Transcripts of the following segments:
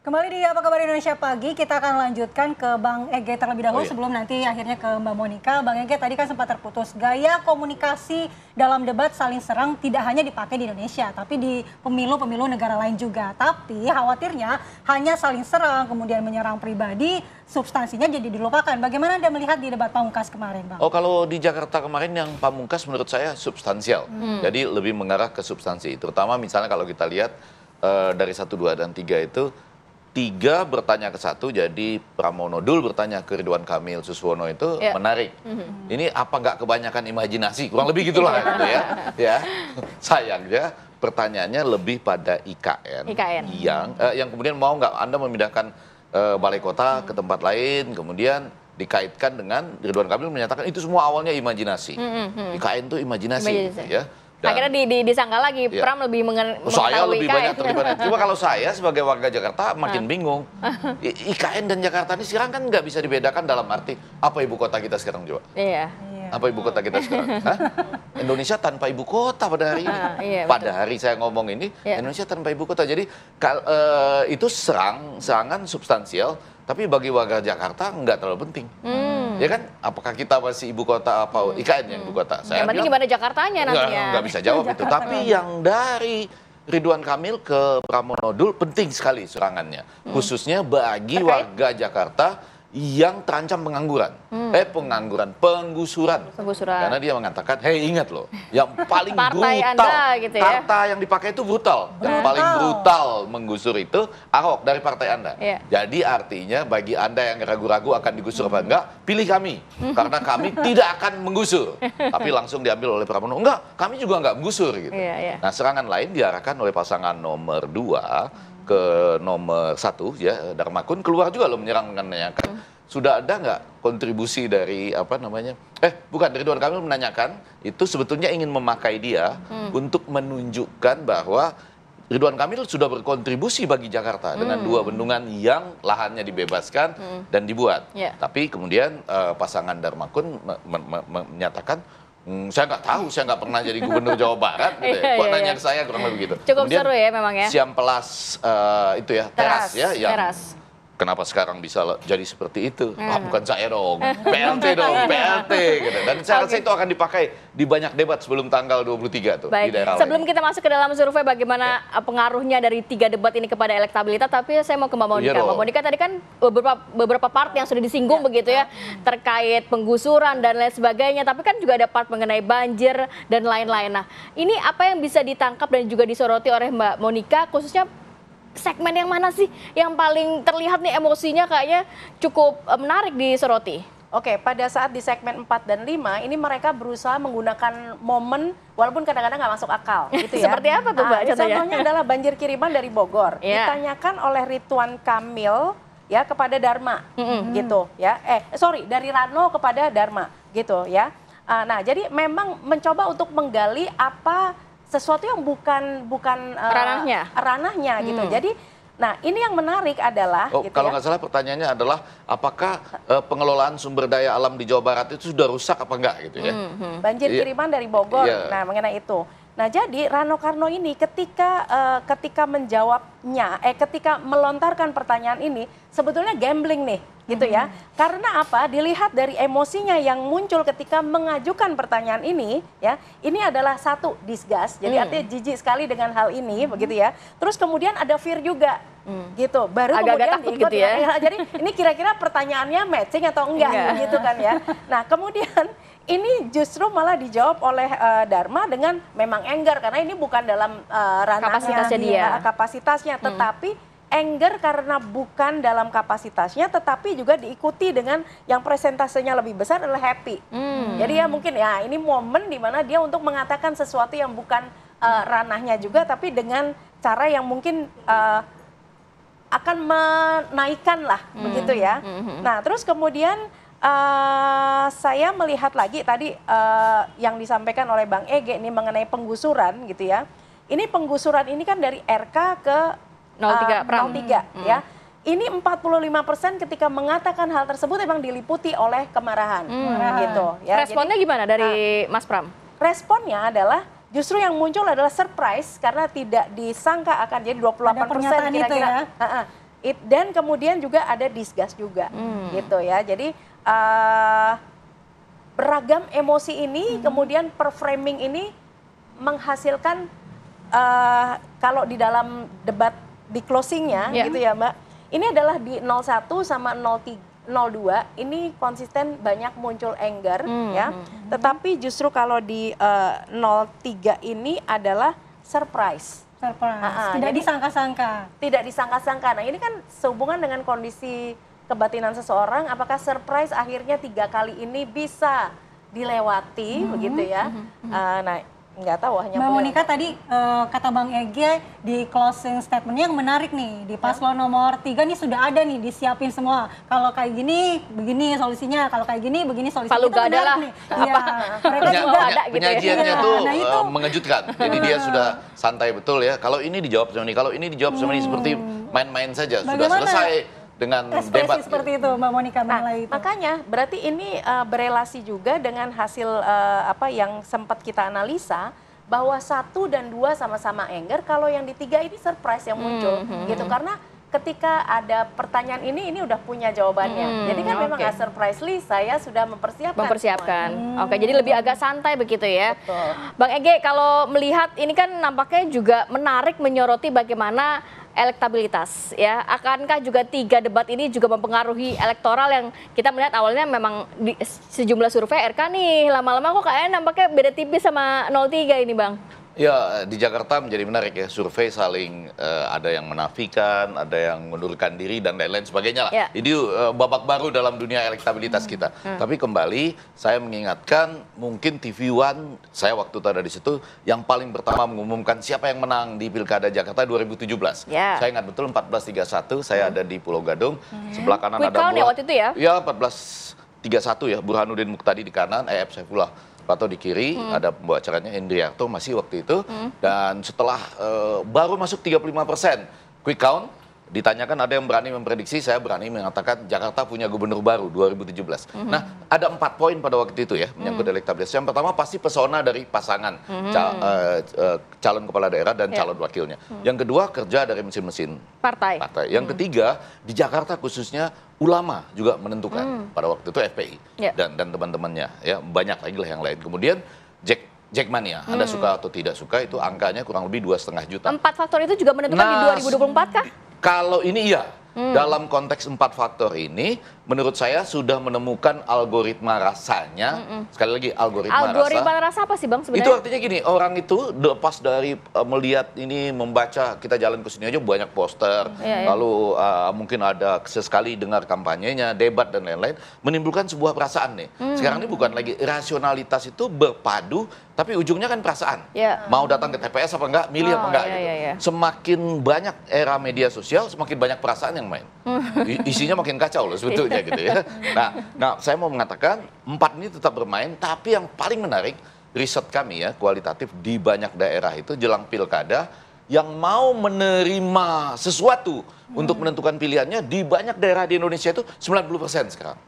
Kembali di Apa Kabar Indonesia Pagi, kita akan lanjutkan ke Bang Ege terlebih dahulu sebelum nanti akhirnya ke Mbak Monica. Bang Ege tadi kan sempat terputus, gaya komunikasi dalam debat saling serang tidak hanya dipakai di Indonesia, tapi di pemilu-pemilu negara lain juga. Tapi khawatirnya hanya saling serang, kemudian menyerang pribadi, substansinya jadi dilupakan. Bagaimana Anda melihat di debat Pamungkas kemarin, Bang? Oh, kalau di Jakarta kemarin yang Pamungkas menurut saya substansial. Jadi lebih mengarah ke substansi. Terutama misalnya kalau kita lihat dari 1, 2, dan 3 itu, 3 bertanya ke 1, jadi Pramono Dul bertanya ke Ridwan Kamil Suswono itu menarik. Ini apa nggak kebanyakan imajinasi? Kurang lebih gitulah gitu ya. Ya, sayangnya pertanyaannya lebih pada IKN. Yang kemudian mau nggak Anda memindahkan balai kota ke tempat lain, kemudian dikaitkan dengan Ridwan Kamil menyatakan itu semua awalnya imajinasi. IKN itu imajinasi. Gitu, ya. Dan, akhirnya disangka lagi, Pram lebih saya lebih banyak terlibat. Cuma kalau saya sebagai warga Jakarta makin bingung. IKN dan Jakarta ini sekarang kan nggak bisa dibedakan dalam arti apa ibu kota kita sekarang coba? Iya. Apa ibu kota kita sekarang? Indonesia tanpa ibu kota pada hari ini. Pada hari saya ngomong ini, Indonesia tanpa ibu kota. Jadi itu serangan substansial, tapi bagi warga Jakarta nggak terlalu penting. Ya kan, apakah kita masih ibu kota apa IKN yang ibu kota? Saya bilang gimana Jakartanya nantinya. Nggak bisa jawab itu. Tapi yang dari Ridwan Kamil ke Pramono Dul penting sekali serangannya. Khususnya bagi warga Jakarta yang terancam pengangguran. Penggusuran. Karena dia mengatakan, ingat loh, yang paling brutal, gitu ya? partai yang dipakai itu brutal. Yang paling brutal menggusur itu Ahok dari partai Anda. Jadi artinya bagi Anda yang ragu-ragu akan digusur apa enggak, pilih kami. Karena kami tidak akan menggusur. Tapi langsung diambil oleh Pramono, enggak, kami juga enggak menggusur. Gitu. Nah, serangan lain diarahkan oleh pasangan nomor 2 ke nomor 1 ya, Darmakun keluar juga loh menyerang dengan menanyakan sudah ada nggak kontribusi dari bukan dari Ridwan Kamil menanyakan itu sebetulnya ingin memakai dia untuk menunjukkan bahwa Ridwan Kamil sudah berkontribusi bagi Jakarta dengan 2 bendungan yang lahannya dibebaskan dan dibuat. Tapi kemudian pasangan Darmakun menyatakan saya nggak tahu, saya nggak pernah jadi gubernur Jawa Barat, gitu ya. Kok nanya ke saya kurang lebih gitu. Cukup kemudian, seru ya memang ya. Siamplas itu ya, teras ya, yang teras. Kenapa sekarang bisa jadi seperti itu? Bukan saya dong, PLT dong, PLT. Gitu. Dan saya rasa itu akan dipakai di banyak debat sebelum tanggal 23 tuh di daerah Sebelum lain. kita masuk ke dalam survei bagaimana pengaruhnya dari 3 debat ini kepada elektabilitas, tapi saya mau ke Mbak Monica. Mbak Monica tadi kan beberapa part yang sudah disinggung begitu ya, terkait penggusuran dan lain sebagainya, tapi kan juga ada part mengenai banjir dan lain-lain. Nah, ini apa yang bisa ditangkap dan juga disoroti oleh Mbak Monica, khususnya segmen yang mana sih yang paling terlihat nih emosinya kayaknya cukup menarik disoroti? Oke, pada saat di segmen 4 dan 5 ini mereka berusaha menggunakan momen walaupun kadang-kadang nggak masuk akal gitu ya. Seperti apa tuh Mbak? Contohnya adalah banjir kiriman dari Bogor. Ditanyakan oleh Ridwan Kamil ya kepada Dharma gitu ya. Dari Rano kepada Dharma gitu ya. Nah, jadi memang mencoba untuk menggali apa sesuatu yang bukan ranahnya gitu. Jadi, nah ini yang menarik adalah gitu kalau nggak salah pertanyaannya adalah apakah pengelolaan sumber daya alam di Jawa Barat itu sudah rusak apa enggak gitu ya? Banjir kiriman dari Bogor. Nah, mengenai itu. Nah, jadi Rano Karno ini ketika menjawabnya, ketika melontarkan pertanyaan ini sebetulnya gambling nih, gitu ya. Karena apa? Dilihat dari emosinya yang muncul ketika mengajukan pertanyaan ini, ya. Ini adalah satu disgust, jadi artinya jijik sekali dengan hal ini, begitu ya. Terus kemudian ada fear juga, gitu. Baru agak-agak kemudian takut diikut, gitu ya. Jadi ini kira-kira pertanyaannya matching atau enggak, gitu kan ya. Nah, kemudian ini justru malah dijawab oleh Dharma dengan memang anger karena ini bukan dalam ranahnya kapasitasnya, tetapi anger karena bukan dalam kapasitasnya, tetapi juga diikuti dengan yang presentasenya lebih besar adalah happy. Jadi ya mungkin ya ini momen di mana dia untuk mengatakan sesuatu yang bukan ranahnya juga, tapi dengan cara yang mungkin akan menaikkan lah, begitu ya. Nah, terus kemudian saya melihat lagi tadi yang disampaikan oleh Bang Ege ini mengenai penggusuran gitu ya. Ini penggusuran ini kan dari RK ke 03 ya. Ini 45% ketika mengatakan hal tersebut memang diliputi oleh kemarahan gitu ya. Responnya gimana dari Mas Pram? Responnya adalah justru yang muncul adalah surprise karena tidak disangka akan jadi 28% kira-kira. Dan kemudian juga ada disgust juga, gitu ya. Jadi beragam emosi ini, kemudian per framing ini menghasilkan kalau di dalam debat di closingnya, gitu ya Mbak. Ini adalah di 01 sama 02 ini konsisten banyak muncul anger, ya. Tetapi justru kalau di 03 ini adalah surprise. Tidak disangka-sangka. Tidak disangka-sangka. Nah ini kan sehubungan dengan kondisi kebatinan seseorang, apakah surprise akhirnya 3 kali ini bisa dilewati, begitu ya. Nah nggak tahu, hanya Mbak Monica tadi kata Bang Ege di closing statementnya yang menarik nih, di paslon nomor 3 nih sudah ada nih disiapin semua, kalau kayak gini begini solusinya, kalau kayak gini begini solusinya. Palu gak ada lah nih. Iya, mereka juga ada gitu ya. Penyajiannya tuh Nah, itu mengejutkan, jadi dia sudah santai betul ya, kalau ini dijawab sama ini, kalau ini dijawab sama ini, seperti main-main saja. Bagaimana sudah selesai dengan debat seperti itu Mbak Monica menilai itu. Makanya berarti ini berelasi juga dengan hasil apa yang sempat kita analisa, bahwa 1 dan 2 sama-sama anger, kalau yang di 3 ini surprise yang muncul, gitu. Karena ketika ada pertanyaan ini udah punya jawabannya. Jadi kan memang nggak surprisely saya sudah mempersiapkan. Oke, jadi lebih agak santai begitu ya. Betul. Bang Ege, kalau melihat ini kan nampaknya juga menarik menyoroti bagaimana elektabilitas ya. Akankah juga 3 debat ini juga mempengaruhi elektoral yang kita melihat awalnya memang di sejumlah survei RK nih lama-lama kok kayaknya nampaknya beda tipis sama 03 ini Bang. Ya, di Jakarta menjadi menarik ya, survei saling ada yang menafikan, ada yang mengundurkan diri dan lain-lain sebagainya lah. Ya. Ini babak baru dalam dunia elektabilitas kita. Tapi kembali saya mengingatkan, mungkin TV One, saya waktu itu ada di situ, yang paling pertama mengumumkan siapa yang menang di Pilkada Jakarta 2017. Ya. Saya ingat betul 1431, saya ada di Pulau Gadung, sebelah kanan Quick ada count ya waktu itu ya? Ya, 1431 ya, Burhanuddin Muqtadi di kanan, EF Saifullah Prato di kiri, ada pembawa acaranya Indriarto masih waktu itu, dan setelah baru masuk 35%, quick count, ditanyakan ada yang berani memprediksi, saya berani mengatakan Jakarta punya gubernur baru 2017. Nah, ada 4 poin pada waktu itu ya, menyangkut elektabilitas. Yang pertama pasti pesona dari pasangan, calon kepala daerah dan calon wakilnya. Yang kedua kerja dari mesin-mesin Partai. Yang ketiga, di Jakarta khususnya ulama juga menentukan pada waktu itu FPI dan teman-temannya ya, banyak lagi lah yang lain. Kemudian Jackmania, Anda suka atau tidak suka, itu angkanya kurang lebih 2,5 juta. 4 faktor itu juga menentukan di 2024 kah? Kalau ini iya, dalam konteks 4 faktor ini, menurut saya sudah menemukan algoritma rasanya. Sekali lagi, algoritma rasa apa sih Bang sebenarnya? Itu artinya gini, orang itu lepas dari melihat ini, membaca, kita jalan ke sini aja banyak poster, lalu mungkin ada sesekali dengar kampanyenya, debat dan lain-lain, menimbulkan sebuah perasaan nih. Sekarang ini bukan lagi rasionalitas itu berpadu, tapi ujungnya kan perasaan. Mau datang ke TPS apa enggak, milih apa enggak. Gitu. Semakin banyak era media sosial, semakin banyak perasaan yang main. Isinya makin kacau loh sebetulnya gitu ya. Nah, saya mau mengatakan 4 ini tetap bermain, tapi yang paling menarik riset kami ya, kualitatif di banyak daerah itu jelang pilkada, yang mau menerima sesuatu untuk menentukan pilihannya di banyak daerah di Indonesia itu 90% sekarang.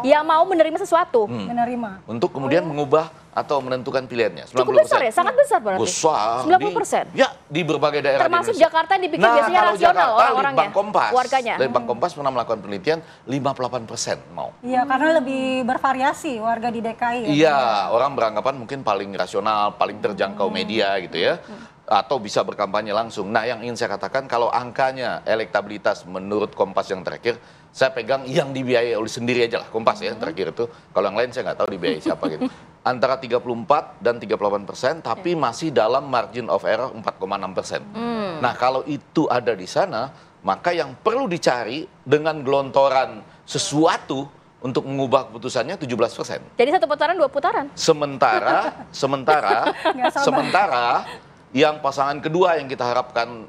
Yang mau menerima sesuatu. Menerima. Untuk kemudian mengubah atau menentukan pilihannya. 90%. Cukup besar ya? Sangat besar berarti? Besar. 90%? Ya, di berbagai daerah termasuk di Indonesia. Jakarta yang dipikir biasanya rasional orang-orangnya? Litbang Kompas. Warganya? Litbang Kompas pernah melakukan penelitian, 58% mau. Iya, karena lebih bervariasi warga di DKI. Iya, orang beranggapan mungkin paling rasional, paling terjangkau media gitu ya. Atau bisa berkampanye langsung. Nah, yang ingin saya katakan, kalau angkanya elektabilitas menurut Kompas yang terakhir, saya pegang yang dibiayai oleh sendiri aja lah, Kompas ya terakhir itu. Kalau yang lain saya nggak tahu dibiayai siapa gitu. Antara 34 dan 38%, tapi masih dalam margin of error 4,6%. Nah, kalau itu ada di sana, maka yang perlu dicari dengan gelontoran sesuatu untuk mengubah keputusannya 17%. Jadi 1 putaran 2 putaran? Sementara yang pasangan kedua yang kita harapkan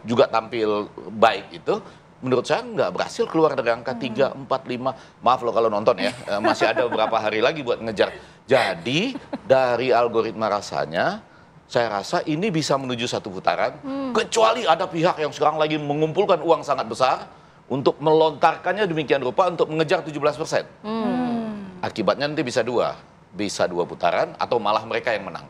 juga tampil baik itu, menurut saya nggak berhasil keluar dari angka 3, 4, 5. Maaf loh kalau nonton ya, masih ada beberapa hari lagi buat ngejar. Jadi dari algoritma rasanya, saya rasa ini bisa menuju 1 putaran, kecuali ada pihak yang sekarang lagi mengumpulkan uang sangat besar untuk melontarkannya demikian rupa untuk mengejar 17%. Akibatnya nanti bisa 2 putaran atau malah mereka yang menang.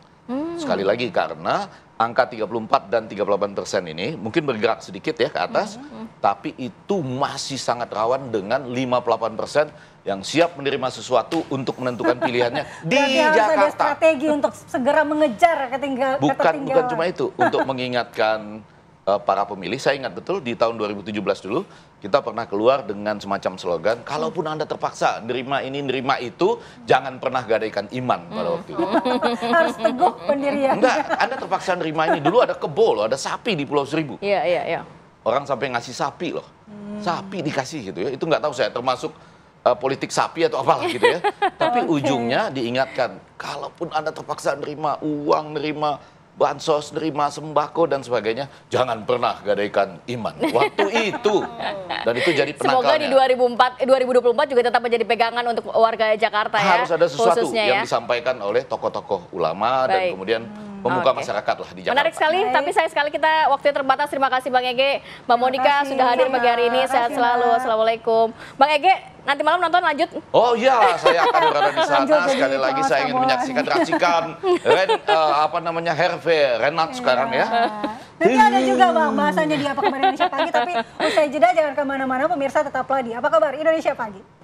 Sekali lagi karena angka 34 dan 38% ini mungkin bergerak sedikit ya ke atas, tapi itu masih sangat rawan dengan 58% yang siap menerima sesuatu untuk menentukan pilihannya di Jakarta. Ada strategi untuk segera mengejar ketertinggalan. Bukan cuma itu, untuk mengingatkan para pemilih. Saya ingat betul di tahun 2017 dulu kita pernah keluar dengan semacam slogan, kalaupun Anda terpaksa nerima ini, nerima itu, jangan pernah gadaikan iman pada waktu itu. Harus teguh pendirian. Enggak, Anda terpaksa nerima ini. Dulu ada kebo loh, ada sapi di Pulau Seribu. Iya. Orang sampai ngasih sapi loh. Sapi dikasih gitu ya. Itu nggak tahu saya termasuk politik sapi atau apalah gitu ya. Tapi ujungnya diingatkan, kalaupun Anda terpaksa nerima uang, nerima bansos, nerima sembako dan sebagainya, jangan pernah gadaikan iman waktu itu. Dan itu jadi penangkalnya. Semoga di 2024 juga tetap menjadi pegangan untuk warga Jakarta ya. Harus ada sesuatu yang ya disampaikan oleh tokoh-tokoh ulama dan kemudian pemuka masyarakat lah di Jakarta. Menarik sekali, tapi sayang sekali kita waktunya terbatas. Terima kasih Bang Ege, Mbak Monica sudah hadir pagi hari ini. Sehat selalu. Assalamualaikum. Bang Ege, nanti malam nonton lanjut? Oh iya, saya akan berada di sana. Sekali lagi saya ingin menyaksikan racikan Herve Renat sekarang ya. Nanti ada juga Bang bahasanya di Apa Kabar Indonesia Pagi, tapi usai jeda jangan kemana-mana pemirsa, tetaplah di Apa Kabar Indonesia Pagi.